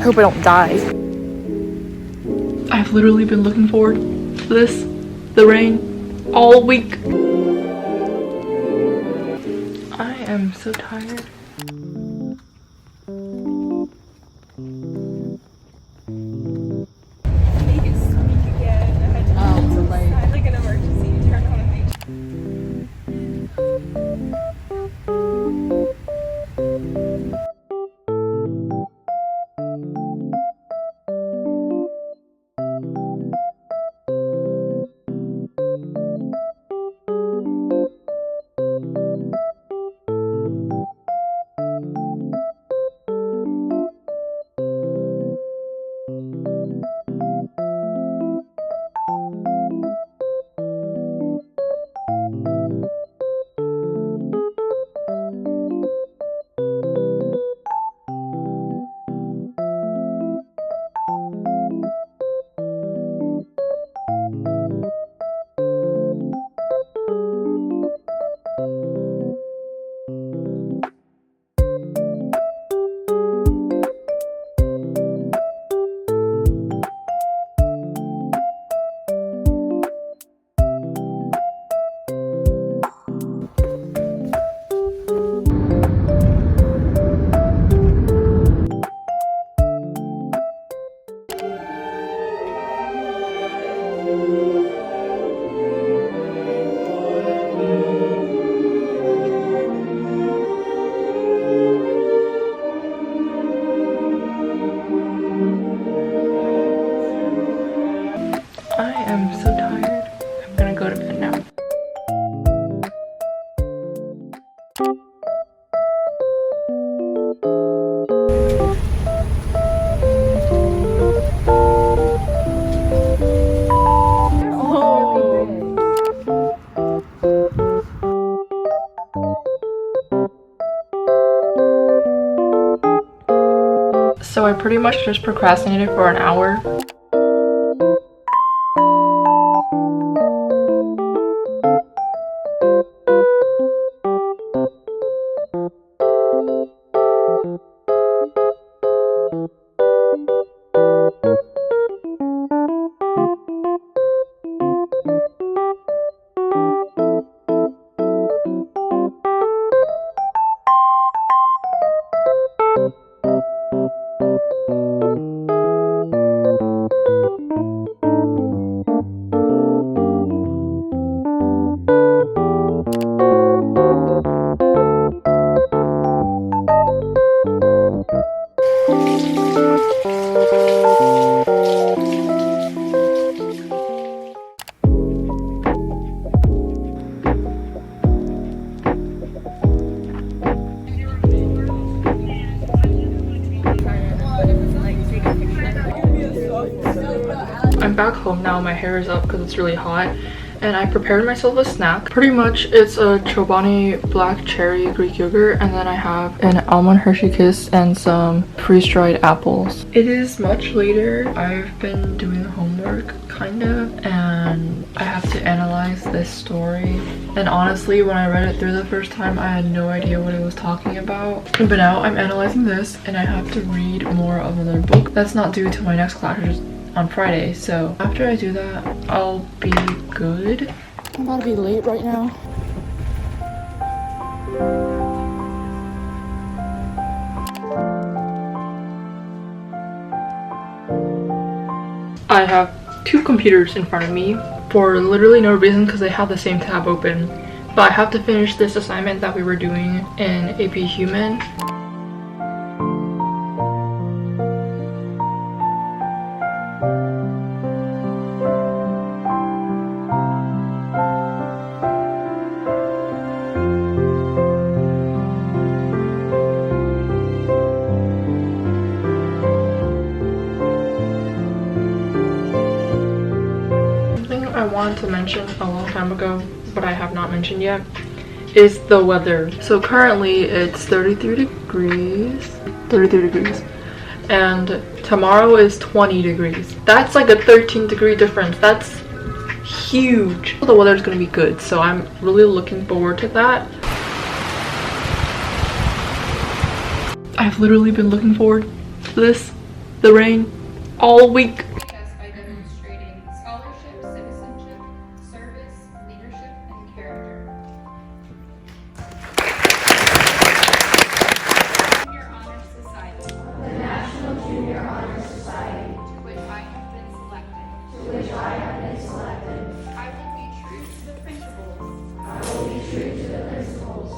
I hope I don't die. I've literally been looking forward to this, the rain, all week. I am so tired. I am so tired. I'm gonna go to bed now. So I pretty much just procrastinated for an hour. I'm back home now. My hair is up because it's really hot, and I prepared myself a snack. Pretty much it's a Chobani black cherry Greek yogurt, and then I have an almond Hershey Kiss and some freeze-dried apples. It is much later. I've been doing homework kind of, and I have to analyze this story, and honestly when I read it through the first time I had no idea what it was talking about, but now I'm analyzing this and I have to read more of another book that's not due to my next class, which is on Friday. So after I do that, I'll be good. I'm about to be late right now. I have two computers in front of me for literally no reason because they have the same tab open. But I have to finish this assignment that we were doing in AP Human. I wanted to mention a long time ago, but I have not mentioned yet, is the weather. So currently it's 33 degrees, and tomorrow is 20 degrees. That's like a 13-degree difference. That's huge. The weather is going to be good, so I'm really looking forward to that. I've literally been looking forward to this, the rain all week. By demonstrating scholarship, citizenship, service, leadership, and character. Junior Honor Society. The National Junior Honor Society. To which I have been selected. To which I have been selected. I will be true to the principles. I will be true to the principles.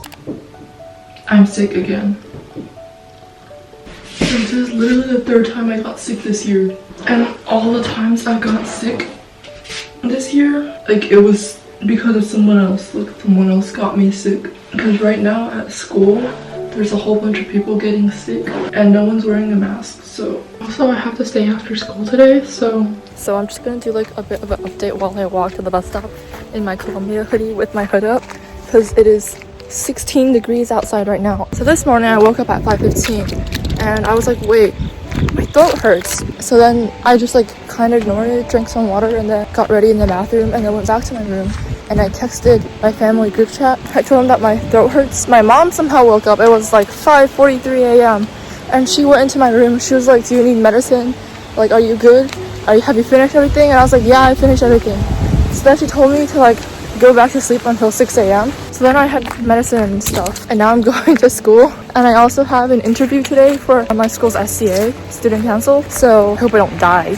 I'm sick again. This is literally the third time I got sick this year. And all the times I got sick this year, like it was because of someone else. Like someone else got me sick. Because right now at school, there's a whole bunch of people getting sick and no one's wearing a mask. So also I have to stay after school today. So I'm just gonna do like a bit of an update while I walk to the bus stop in my Columbia hoodie with my hood up. Because it is 16 degrees outside right now. So this morning I woke up at 5:15 and I was like, wait, my throat hurts. So then I just like kind of ignored it, drank some water, and then got ready in the bathroom and then went back to my room and I texted my family group chat. I told them that my throat hurts. My mom somehow woke up. It was like 5:43 a.m. and she went into my room. She was like, do you need medicine? Like, are you good? Have you finished everything? And I was like, yeah, I finished everything. So then she told me to like go back to sleep until 6 a.m. So then I had medicine and stuff, and now I'm going to school. And I also have an interview today for my school's SCA, student council, so I hope I don't die.